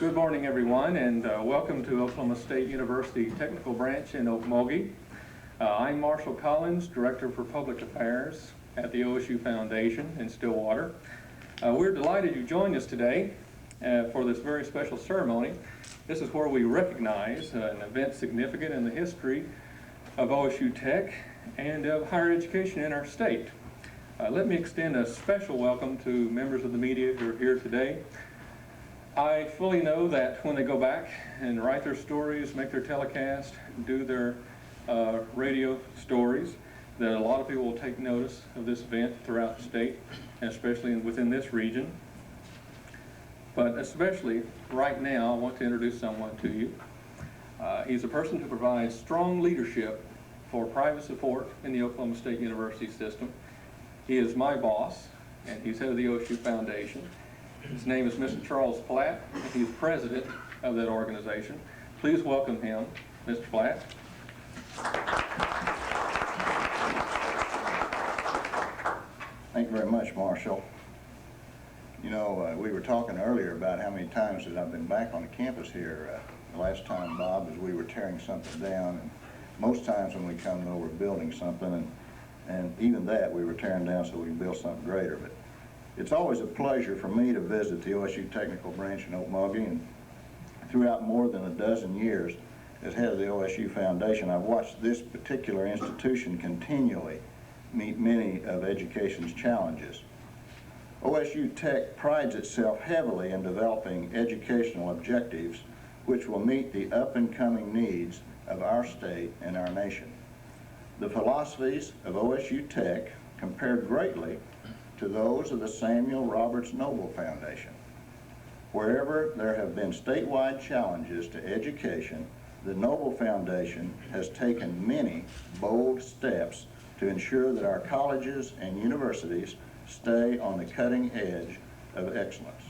Good morning, everyone, and welcome to Oklahoma State University Technical Branch in Okmulgee. I'm Marshall Collins, Director for Public Affairs at the OSU Foundation in Stillwater. We're delighted you joined us today for this very special ceremony. This is where we recognize an event significant in the history of OSU Tech and of higher education in our state. Let me extend a special welcome to members of the media who are here today. I fully know that when they go back and write their stories, make their telecast, do their radio stories, that a lot of people will take notice of this event throughout the state, and especially within this region. But especially right now, I want to introduce someone to you. He's a person who provides strong leadership for private support in the Oklahoma State University system. He is my boss, and he's head of the OSU Foundation. His name is Mr. Charles Platt, and he's president of that organization. Please welcome him, Mr. Platt. Thank you very much, Marshall. You know, we were talking earlier about how many times that I've been back on the campus here. The last time, Bob, is we were tearing something down, and most times when we come, though, we're building something, and even that we were tearing down so we could build something greater. But it's always a pleasure for me to visit the OSU Technical Branch in Okmulgee, and throughout more than a dozen years as head of the OSU Foundation, I've watched this particular institution continually meet many of education's challenges. OSU Tech prides itself heavily in developing educational objectives which will meet the up-and-coming needs of our state and our nation. The philosophies of OSU Tech compared greatly to those of the Samuel Roberts Noble Foundation. Wherever there have been statewide challenges to education, the Noble Foundation has taken many bold steps to ensure that our colleges and universities stay on the cutting edge of excellence.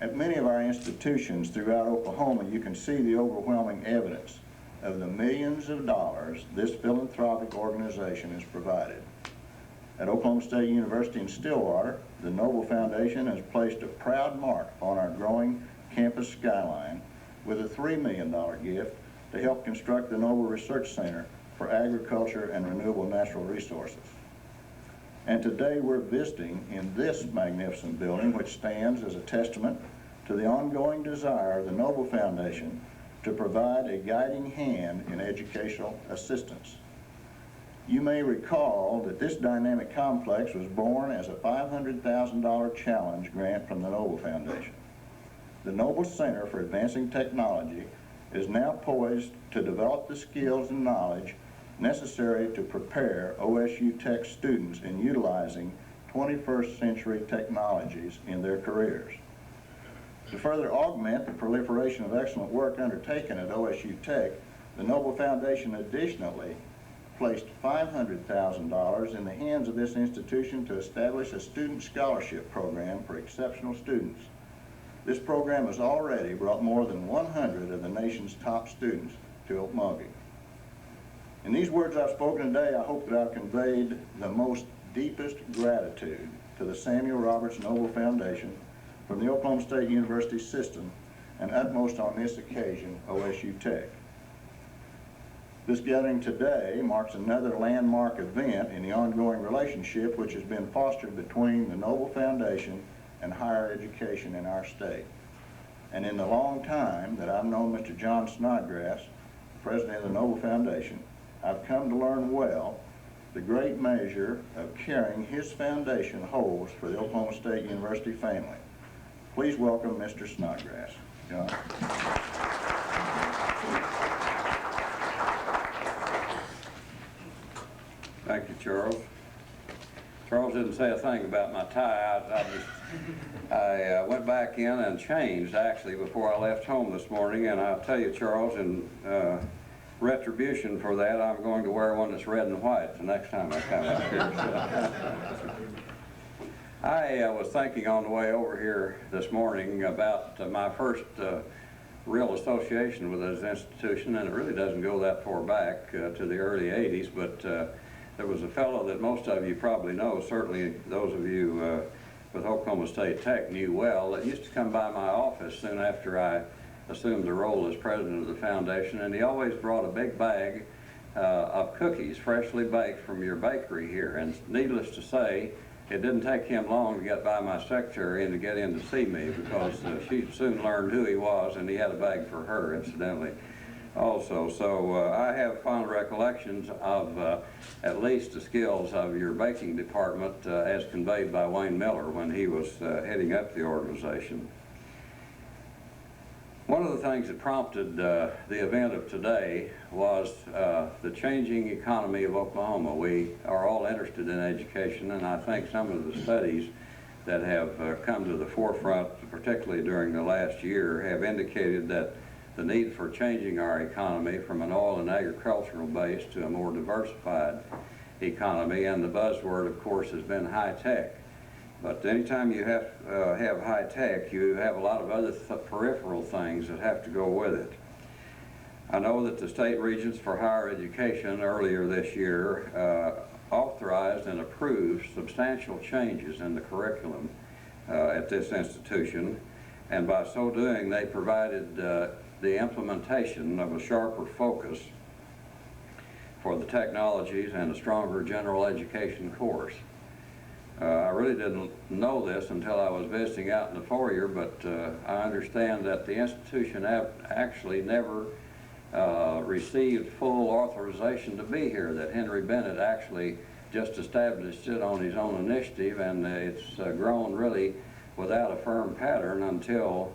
At many of our institutions throughout Oklahoma, you can see the overwhelming evidence of the millions of dollars this philanthropic organization has provided. At Oklahoma State University in Stillwater, the Noble Foundation has placed a proud mark on our growing campus skyline with a $3 million gift to help construct the Noble Research Center for Agriculture and Renewable Natural Resources. And today we're visiting in this magnificent building, which stands as a testament to the ongoing desire of the Noble Foundation to provide a guiding hand in educational assistance. You may recall that this dynamic complex was born as a $500,000 challenge grant from the Noble Foundation. The Noble Center for Advancing Technology is now poised to develop the skills and knowledge necessary to prepare OSU Tech students in utilizing 21st century technologies in their careers. To further augment the proliferation of excellent work undertaken at OSU Tech, the Noble Foundation additionally placed $500,000 in the hands of this institution to establish a student scholarship program for exceptional students. This program has already brought more than 100 of the nation's top students to Okmulgee. In these words I've spoken today, I hope that I've conveyed the most deepest gratitude to the Samuel Roberts Noble Foundation from the Oklahoma State University system, and utmost on this occasion, OSU Tech. This gathering today marks another landmark event in the ongoing relationship which has been fostered between the Noble Foundation and higher education in our state. And in the long time that I've known Mr. John Snodgrass, president of the Noble Foundation, I've come to learn well the great measure of caring his foundation holds for the Oklahoma State University family. Please welcome Mr. Snodgrass. John. Thank you, Charles. Charles didn't say a thing about my tie. I went back in and changed, actually, before I left home this morning, and I'll tell you, Charles, in retribution for that, I'm going to wear one that's red and white the next time I come up here. I was thinking on the way over here this morning about my first real association with this institution, and it really doesn't go that far back to the early 80s, but there was a fellow that most of you probably know, certainly those of you with Oklahoma State Tech knew well that used to come by my office soon after I assumed the role as president of the foundation, and he always brought a big bag of cookies freshly baked from your bakery here. And needless to say, it didn't take him long to get by my secretary and to get in to see me, because she soon learned who he was, and he had a bag for her, incidentally, also. So I have fond recollections of at least the skills of your baking department as conveyed by Wayne Miller when he was heading up the organization. One of the things that prompted the event of today was the changing economy of Oklahoma. We are all interested in education, and I think some of the studies that have come to the forefront, particularly during the last year, have indicated that the need for changing our economy from an oil and agricultural base to a more diversified economy, and the buzzword, of course, has been high tech. But anytime you have high tech, you have a lot of other peripheral things that have to go with it. I know that the State Regents for Higher Education earlier this year authorized and approved substantial changes in the curriculum at this institution, and by so doing they provided the implementation of a sharper focus for the technologies and a stronger general education course. I really didn't know this until I was visiting out in the foyer, but I understand that the institution actually never received full authorization to be here, that Henry Bennett actually just established it on his own initiative, and it's grown really without a firm pattern until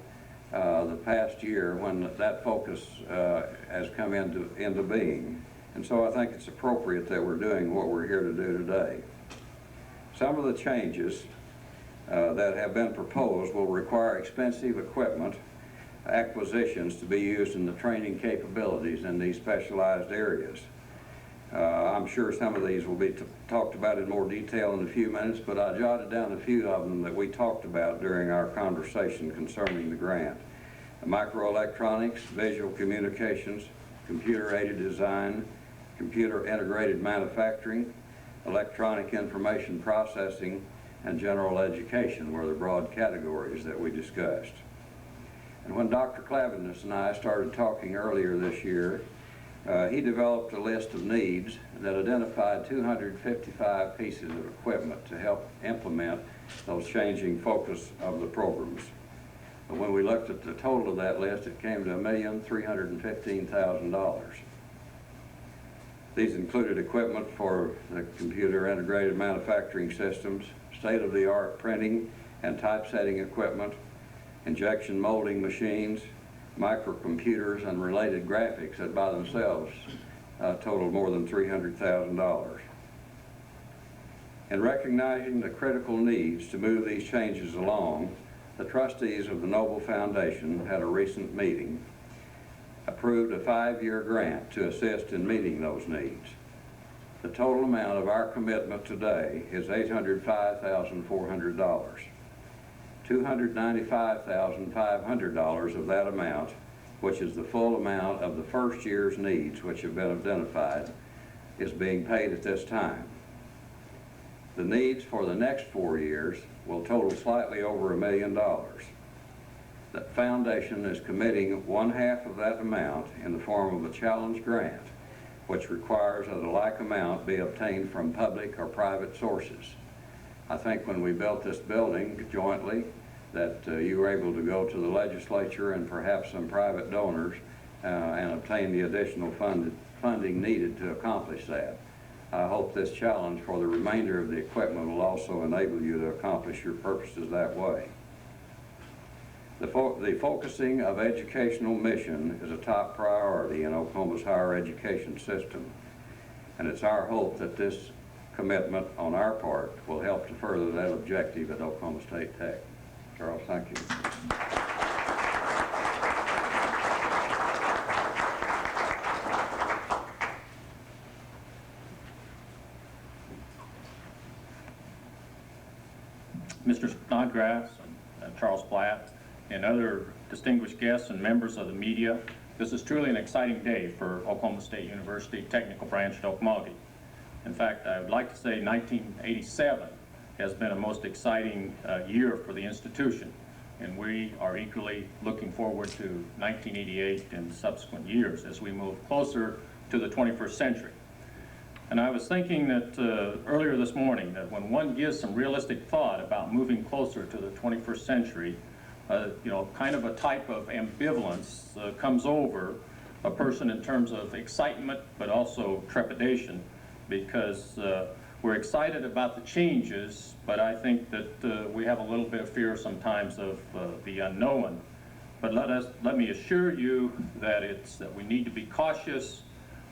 the past year, when that focus has come into being. And so I think it's appropriate that we're doing what we're here to do today. Some of the changes that have been proposed will require expensive equipment acquisitions to be used in the training capabilities in these specialized areas. I'm sure some of these will be talked about in more detail in a few minutes, but I jotted down a few of them that we talked about during our conversation concerning the grant. Microelectronics, visual communications, computer-aided design, computer-integrated manufacturing, electronic information processing, and general education were the broad categories that we discussed. And when Dr. Clavinus and I started talking earlier this year, he developed a list of needs that identified 255 pieces of equipment to help implement those changing focus of the programs. But when we looked at the total of that list, it came to $1,315,000. These included equipment for the computer integrated manufacturing systems, state-of-the-art printing and typesetting equipment, injection molding machines, microcomputers, and related graphics that by themselves totaled more than $300,000. In recognizing the critical needs to move these changes along, the trustees of the Noble Foundation had a recent meeting, approved a 5-year grant to assist in meeting those needs. The total amount of our commitment today is $805,400. $295,500 of that amount, which is the full amount of the first year's needs which have been identified, is being paid at this time. The needs for the next 4 years will total slightly over $1 million. The foundation is committing 1/2 of that amount in the form of a challenge grant, which requires that a like amount be obtained from public or private sources. I think when we built this building jointly, that you were able to go to the legislature and perhaps some private donors and obtain the additional funding needed to accomplish that. I hope this challenge for the remainder of the equipment will also enable you to accomplish your purposes that way. The focusing of educational mission is a top priority in Oklahoma's higher education system, and it's our hope that this commitment on our part will help to further that objective at Oklahoma State Tech. Charles, thank you. Mr. Snodgrass and Charles Platt and other distinguished guests and members of the media, this is truly an exciting day for Oklahoma State University Technical Branch at Okmulgee. In fact, I would like to say 1987 has been a most exciting year for the institution, and we are eagerly looking forward to 1988 and subsequent years as we move closer to the 21st century. And I was thinking that earlier this morning that when one gives some realistic thought about moving closer to the 21st century, you know, kind of a type of ambivalence comes over a person in terms of excitement, but also trepidation, because we're excited about the changes, but I think that we have a little bit of fear sometimes of the unknown. But let me assure you that we need to be cautious,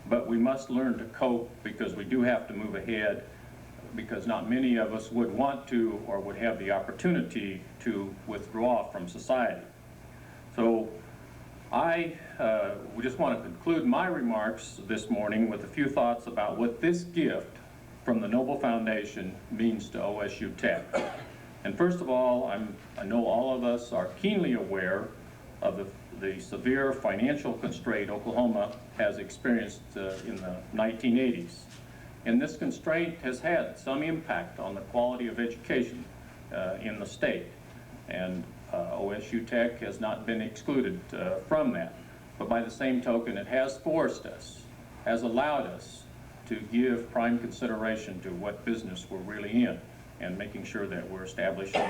but we must learn to cope, because we do have to move ahead, because not many of us would want to or would have the opportunity to withdraw from society. So I just want to conclude my remarks this morning with a few thoughts about what this gift from the Noble Foundation means to OSU Tech. And first of all, I know all of us are keenly aware of the severe financial constraint Oklahoma has experienced in the 1980s. And this constraint has had some impact on the quality of education in the state. And OSU Tech has not been excluded from that. But by the same token, it has forced us, has allowed us to give prime consideration to what business we're really in, and making sure that we're establishing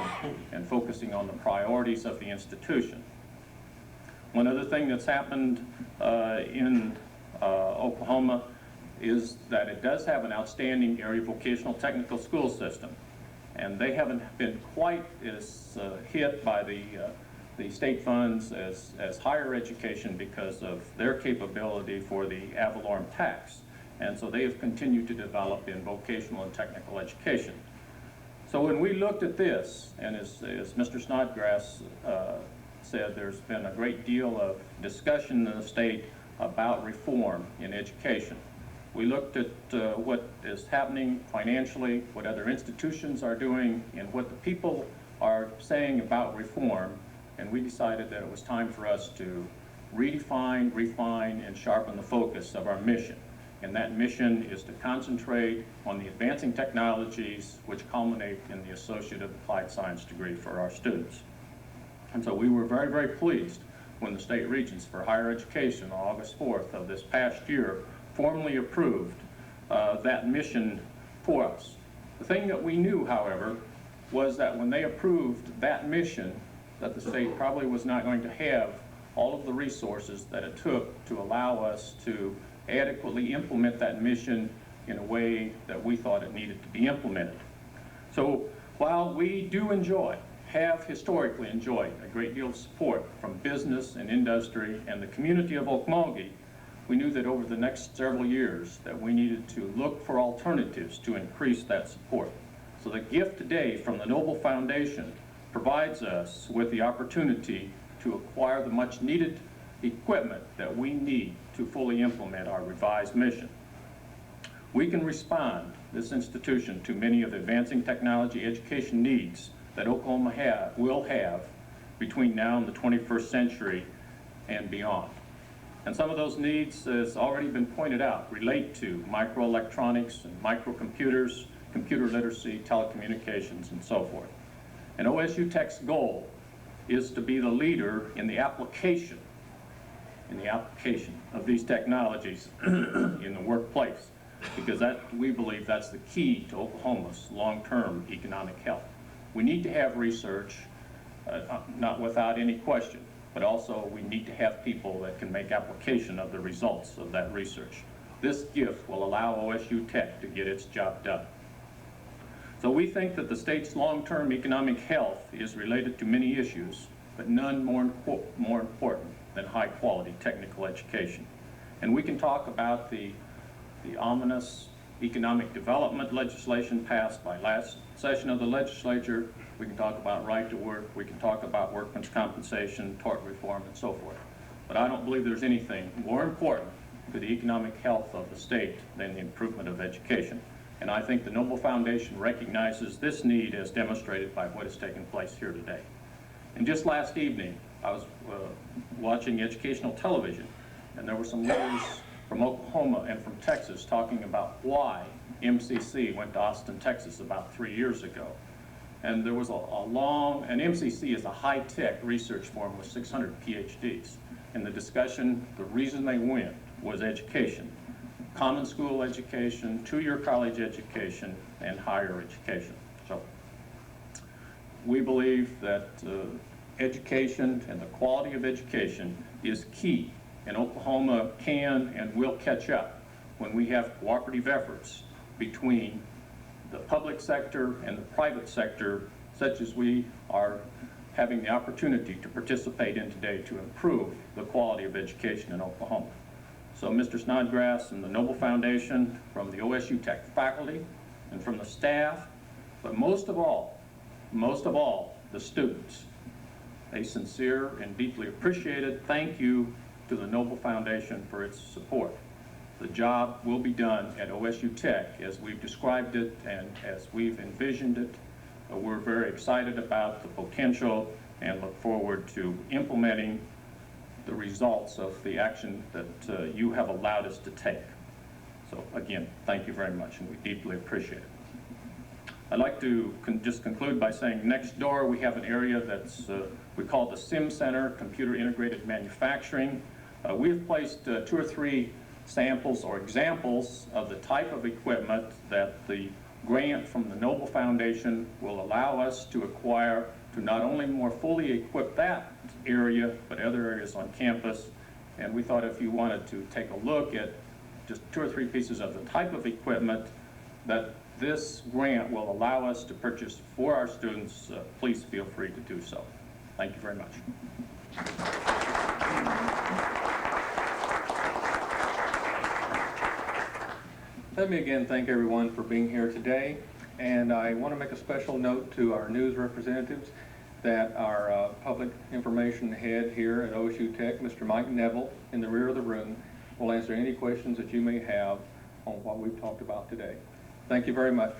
and focusing on the priorities of the institution. One other thing that's happened in Oklahoma is that it does have an outstanding area vocational technical school system, and they haven't been quite as hit by the state funds as higher education because of their capability for the ad valorem tax. And so they have continued to develop in vocational and technical education. So when we looked at this, and as Mr. Snodgrass said, there's been a great deal of discussion in the state about reform in education. We looked at what is happening financially, what other institutions are doing, and what the people are saying about reform, and we decided that it was time for us to redefine, refine, and sharpen the focus of our mission. And that mission is to concentrate on the advancing technologies which culminate in the Associate of Applied Science degree for our students. And so we were very, very pleased when the State Regents for Higher Education on August 4th of this past year formally approved that mission for us. The thing that we knew, however, was that when they approved that mission, that the state probably was not going to have all of the resources that it took to allow us to adequately implement that mission in a way that we thought it needed to be implemented. So while we do have historically enjoyed a great deal of support from business and industry and the community of Okmulgee, we knew that over the next several years that we needed to look for alternatives to increase that support. So the gift today from the Noble Foundation provides us with the opportunity to acquire the much needed equipment that we need to fully implement our revised mission. We can respond, this institution, to many of the advancing technology education needs that Oklahoma will have between now and the 21st century and beyond. And some of those needs, as already been pointed out, relate to microelectronics and microcomputers, computer literacy, telecommunications, and so forth. And OSU Tech's goal is to be the leader in the application of these technologies in the workplace, because we believe that's the key to Oklahoma's long-term economic health. We need to have research, not without any question, but also we need to have people that can make application of the results of that research. This gift will allow OSU Tech to get its job done. So we think that the state's long-term economic health is related to many issues, but none more important than high-quality technical education. And we can talk about the ominous economic development legislation passed by last session of the legislature. We can talk about right to work. We can talk about workman's compensation, tort reform, and so forth. But I don't believe there's anything more important to the economic health of the state than the improvement of education. And I think the Noble Foundation recognizes this need as demonstrated by what has taken place here today. And just last evening, I was watching educational television, and there were some letters from Oklahoma and from Texas talking about why MCC went to Austin, Texas about 3 years ago. And there was and MCC is a high-tech research firm with 600 PhDs. In the discussion, the reason they went was education. Common school education, two-year college education, and higher education. So we believe that education and the quality of education is key, and Oklahoma can and will catch up when we have cooperative efforts between the public sector and the private sector, such as we are having the opportunity to participate in today to improve the quality of education in Oklahoma. So Mr. Snodgrass and the Noble Foundation, from the OSU Tech faculty and from the staff, but most of all, the students, a sincere and deeply appreciated thank you to the Noble Foundation for its support. The job will be done at OSU Tech as we've described it and as we've envisioned it. We're very excited about the potential and look forward to implementing the results of the action that you have allowed us to take. So again, thank you very much, and we deeply appreciate it. I'd like to just conclude by saying next door we have an area that's we call the SIM Center, Computer Integrated Manufacturing. We have placed 2 or 3 samples or examples of the type of equipment that the grant from the Noble Foundation will allow us to acquire to not only more fully equip that area, but other areas on campus. And we thought if you wanted to take a look at just 2 or 3 pieces of the type of equipment that this grant will allow us to purchase for our students, please feel free to do so. Thank you very much. Let me again thank everyone for being here today, and I want to make a special note to our news representatives that our public information head here at OSU Tech, Mr. Mike Neville, in the rear of the room, will answer any questions that you may have on what we've talked about today. Thank you very much.